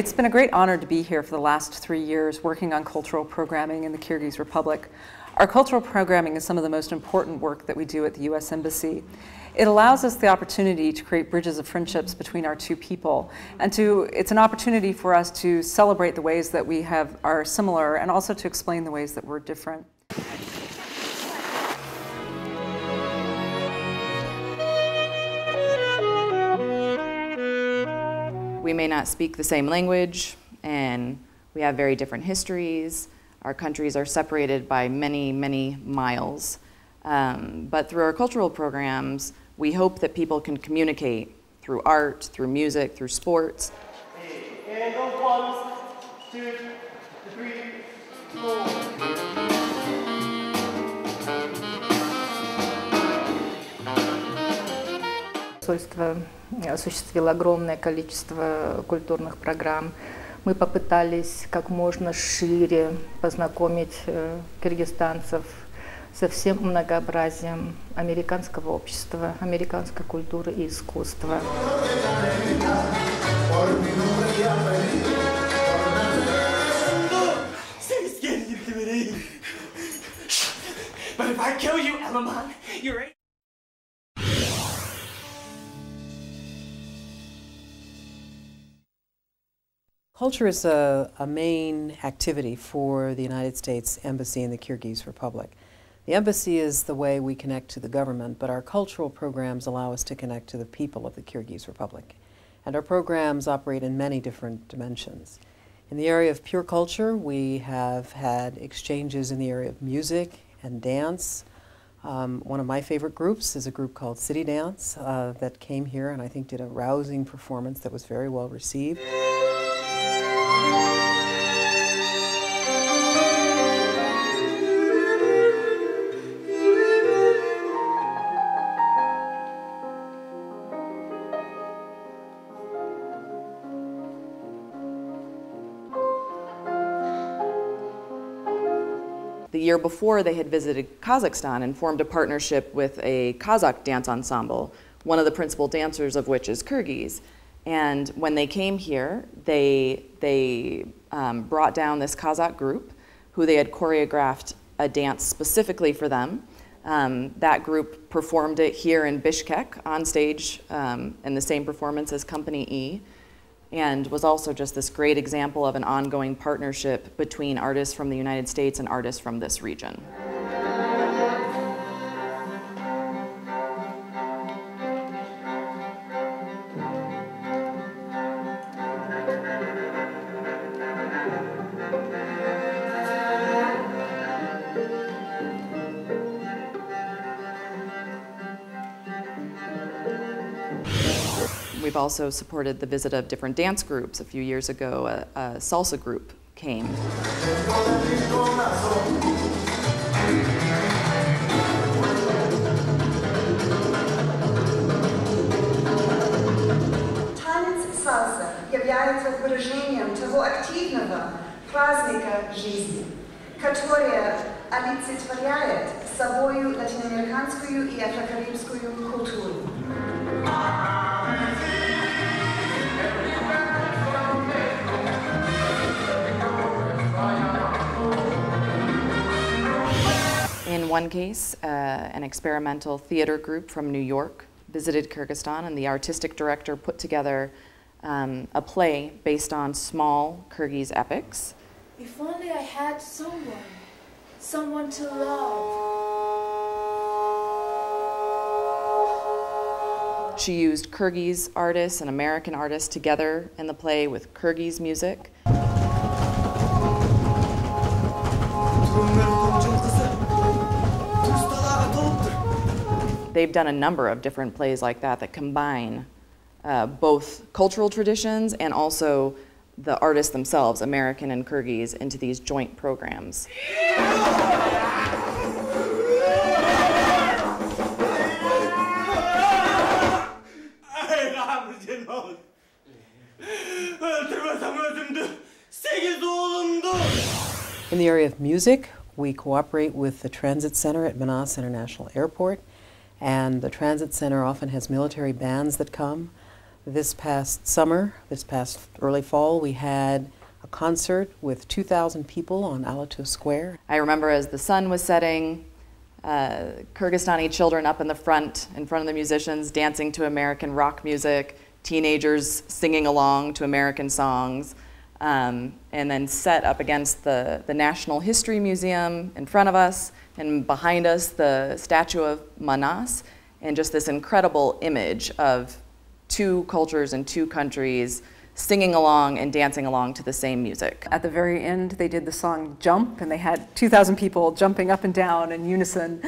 It's been a great honor to be here for the last 3 years working on cultural programming in the Kyrgyz Republic. Our cultural programming is some of the most important work that we do at the U.S. Embassy. It allows us the opportunity to create bridges of friendships between our two people, and it's an opportunity for us to celebrate the ways that we are similar and also to explain the ways that we're different. We may not speak the same language, and we have very different histories. Our countries are separated by many, many miles. But through our cultural programs, we hope that people can communicate through art, through music, through sports. And 1, 2, 3, 4. Посольство осуществило огромное количество культурных программ. Мы попытались как можно шире познакомить кыргызстанцев со всем многообразием американского общества, американской культуры и искусства. Culture is a main activity for the United States Embassy in the Kyrgyz Republic. The embassy is the way we connect to the government, but our cultural programs allow us to connect to the people of the Kyrgyz Republic. And our programs operate in many different dimensions. In the area of pure culture, we have had exchanges in the area of music and dance. One of my favorite groups is a group called City Dance that came here and I think did a rousing performance that was very well received. The year before, they had visited Kazakhstan and formed a partnership with a Kazakh dance ensemble, one of the principal dancers of which is Kyrgyz. And when they came here, they brought down this Kazakh group who they had choreographed a dance specifically for them. That group performed it here in Bishkek on stage in the same performance as Company E, and was also just this great example of an ongoing partnership between artists from the United States and artists from this region. We've also supported the visit of different dance groups. A few years ago, a salsa group came. Танец салса является выражением того активного праздника жизни, которое олицетворяет собою латиноамериканскую и афрокарибскую культуру. In one case, an experimental theater group from New York visited Kyrgyzstan, and the artistic director put together a play based on small Kyrgyz epics. If only I had someone to love. She used Kyrgyz artists and American artists together in the play with Kyrgyz music. They've done a number of different plays like that combine both cultural traditions and also the artists themselves, American and Kyrgyz, into these joint programs. In the area of music, we cooperate with the Transit Center at Manas International Airport, and the Transit Center often has military bands that come. This past summer, this past early fall, we had a concert with 2,000 people on Alito Square. I remember as the sun was setting, Kyrgyzstani children up in front of the musicians dancing to American rock music, teenagers singing along to American songs, and then set up against the National History Museum in front of us, and behind us the statue of Manas, and just this incredible image of two cultures and two countries singing along and dancing along to the same music. At the very end, they did the song Jump, and they had 2,000 people jumping up and down in unison.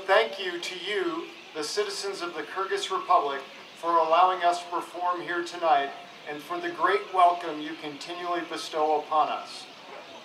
Thank you to you, the citizens of the Kyrgyz Republic, for allowing us to perform here tonight and for the great welcome you continually bestow upon us.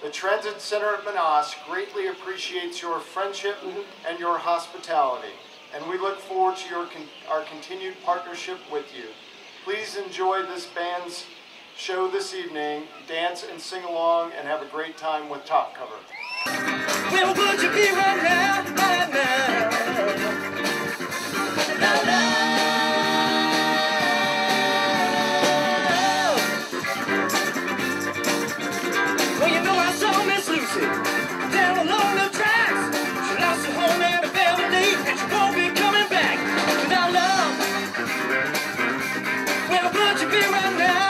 The Transit Center at Manas greatly appreciates your friendship and your hospitality, and we look forward to our continued partnership with you. Please enjoy this band's show this evening, dance and sing along, and have a great time with Top Cover. Where would you be right now? Well, you know I saw Miss Lucy down along the tracks. She lost her home and her family, and she won't be coming back without love. Where would you be right now?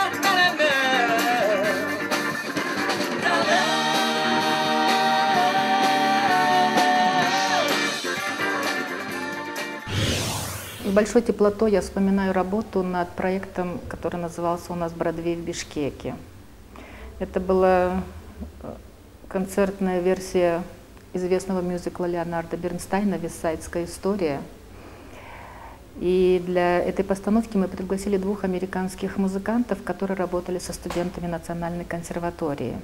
С большой теплотой я вспоминаю работу над проектом, который назывался у нас «Бродвей в Бишкеке». Это была концертная версия известного мюзикла Леонарда Бернстайна «Вестсайдская история». И для этой постановки мы пригласили двух американских музыкантов, которые работали со студентами Национальной консерватории.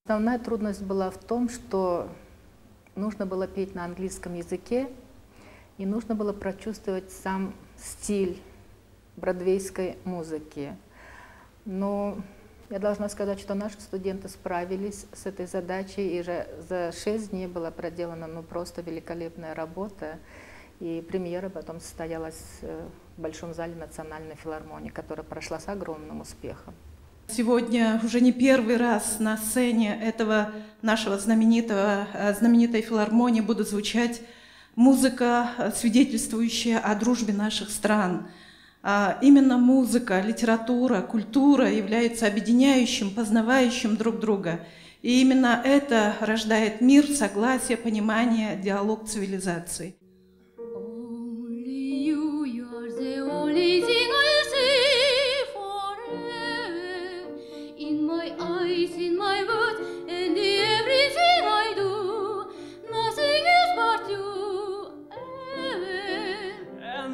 Основная трудность была в том, что нужно было петь на английском языке, и нужно было прочувствовать сам стиль бродвейской музыки. Но я должна сказать, что наши студенты справились с этой задачей, и же за 6 дней была проделана просто великолепная работа. И премьера потом состоялась в Большом зале Национальной филармонии, которая прошла с огромным успехом. Сегодня уже не первый раз на сцене этого нашего знаменитой филармонии будет звучать музыка, свидетельствующая о дружбе наших стран. Именно музыка, литература, культура являются объединяющим, познавающим друг друга. И именно это рождает мир, согласие, понимание, диалог цивилизаций.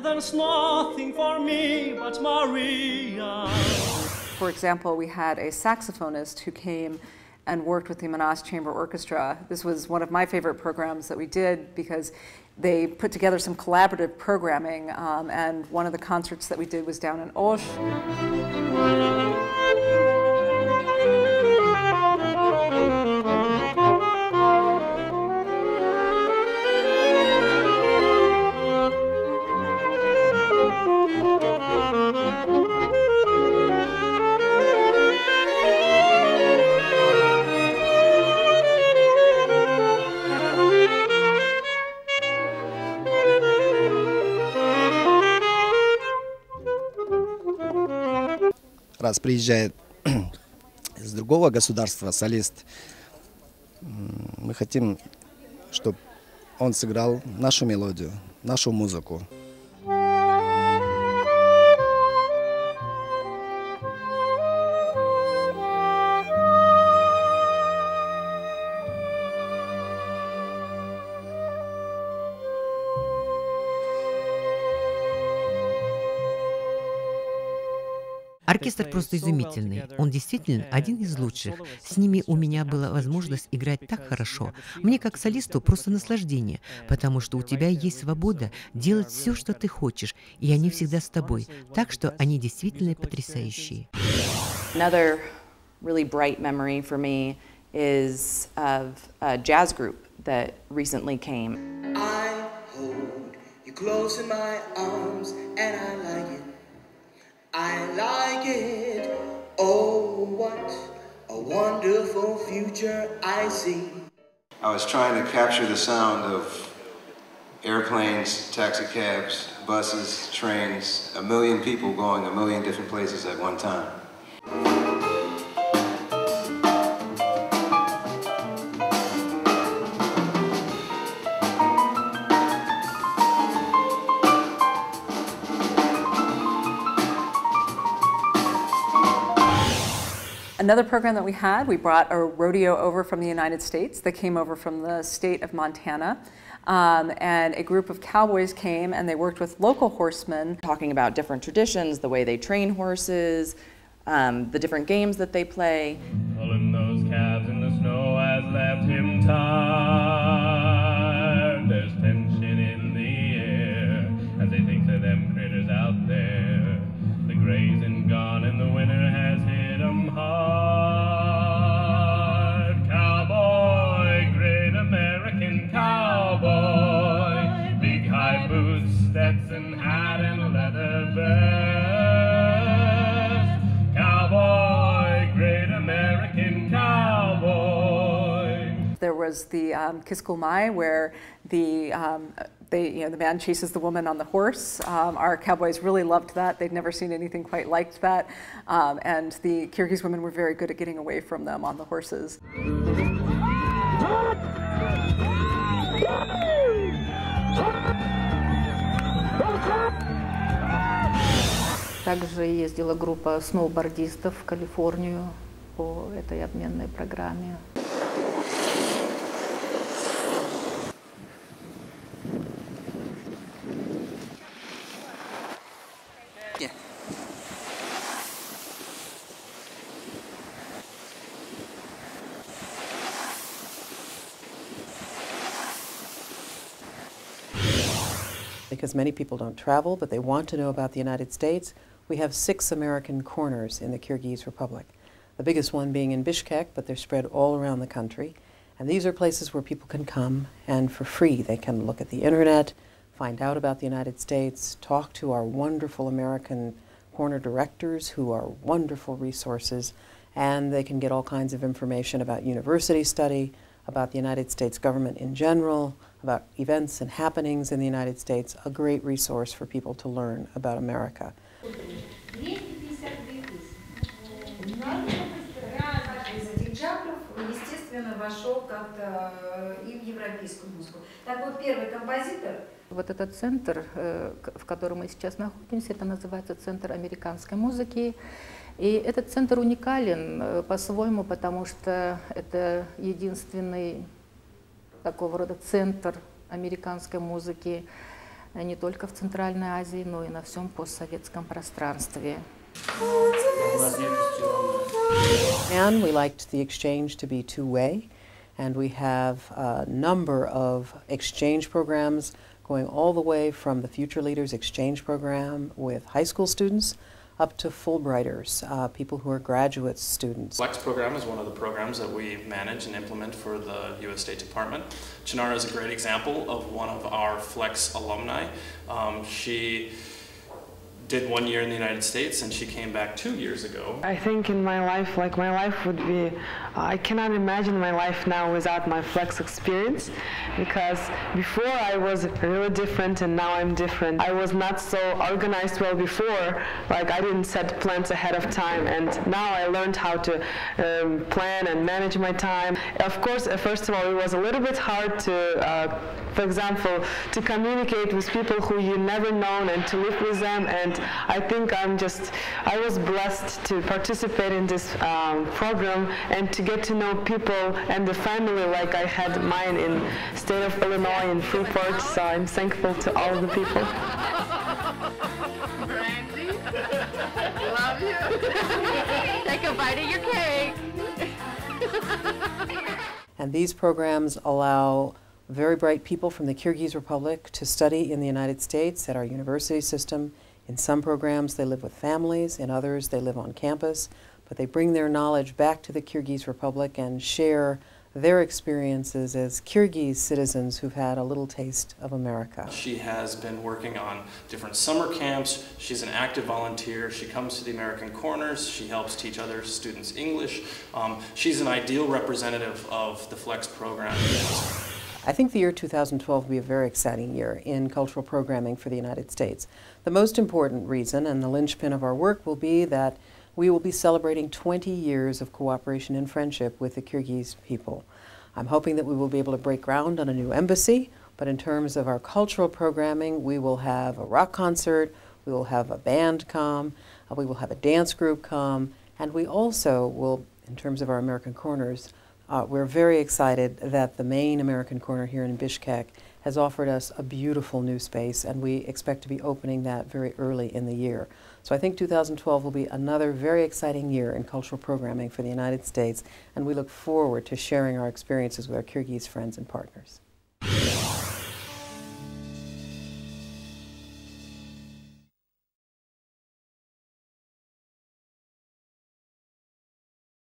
There's nothing for me but Maria. For example, we had a saxophonist who came and worked with the Manas Chamber Orchestra. This was one of my favorite programs that we did because they put together some collaborative programming, and one of the concerts that we did was down in Osh. Раз приезжает из другого государства солист, мы хотим, чтобы он сыграл нашу мелодию, нашу музыку. Оркестр просто изумительный. Он действительно один из лучших. С ними у меня была возможность играть так хорошо. Мне как солисту просто наслаждение, потому что у тебя есть свобода делать все, что ты хочешь, и они всегда с тобой. Так что они действительно потрясающие. Another really bright memory for me is of a jazz group that recently came. I hold you close in my arms and I like it. I like it. Oh, what a wonderful future I see. I was trying to capture the sound of airplanes, taxicabs, buses, trains, a million people going a million different places at one time. Another program that we had, we brought a rodeo over from the United States that came over from the state of Montana. And a group of cowboys came and they worked with local horsemen. Talking about different traditions, the way they train horses, the different games that they play. Pulling those calves in the snow has left him tired. There's tension in the air as they think of them critters out there. The grazing gone and the winter has hit them hard. Cowboy, great American cowboy. Big high boots, Stetson hat and leather vest. Cowboy, great American cowboy. There was the Kiskulmai, where the man chases the woman on the horse. Our cowboys really loved that. They'd never seen anything quite like that. And the Kyrgyz women were very good at getting away from them on the horses. Также ездила группа сноубордистов в Калифорнию по этой обменной программе. Because many people don't travel, but they want to know about the United States, we have 6 American corners in the Kyrgyz Republic. The biggest one being in Bishkek, but they're spread all around the country. And these are places where people can come, and for free they can look at the internet, find out about the United States, talk to our wonderful American corner directors who are wonderful resources, and they can get all kinds of information about university study, about the United States government in general, about events and happenings in the United States, a great resource for people to learn about America. Вот этот центр, в котором мы сейчас находимся, это называется Центр американской музыки. И этот центр уникален по-своему, потому что это единственный такого рода центр американской музыки не только в Центральной Азии, но и на всем постсоветском пространстве. And we liked the exchange to be two-way, and we have a number of exchange programs going all the way from the Future Leaders Exchange Program with high school students up to Fulbrighters, people who are graduate students. Flex program is one of the programs that we manage and implement for the U.S. State Department. Chinara is a great example of one of our Flex alumni. She did 1 year in the United States and she came back 2 years ago. I think in my life, my life would be, I cannot imagine my life now without my Flex experience, because before I was really different and now I'm different. I was not so organized well before, like I didn't set plans ahead of time, and now I learned how to plan and manage my time. Of course, first of all, it was a little bit hard to, for example, to communicate with people who you never known and to live with them, and I think I was blessed to participate in this program and to get to know people and the family like I had mine in state of Illinois in Freeport, so I'm thankful to all of the people. Brandy, love you. Take a bite of your cake. And these programs allow very bright people from the Kyrgyz Republic to study in the United States at our university system. In some programs, they live with families. In others, they live on campus. But they bring their knowledge back to the Kyrgyz Republic and share their experiences as Kyrgyz citizens who've had a little taste of America. She has been working on different summer camps. She's an active volunteer. She comes to the American Corners. She helps teach other students English. She's an ideal representative of the FLEX program. I think the year 2012 will be a very exciting year in cultural programming for the United States. The most important reason and the linchpin of our work will be that we will be celebrating 20 years of cooperation and friendship with the Kyrgyz people. I'm hoping that we will be able to break ground on a new embassy, but in terms of our cultural programming, we will have a rock concert, we will have a band come, we will have a dance group come, and we also will, in terms of our American Corners, we're very excited that the main American Corner here in Bishkek has offered us a beautiful new space, and we expect to be opening that very early in the year. So I think 2012 will be another very exciting year in cultural programming for the United States, and we look forward to sharing our experiences with our Kyrgyz friends and partners.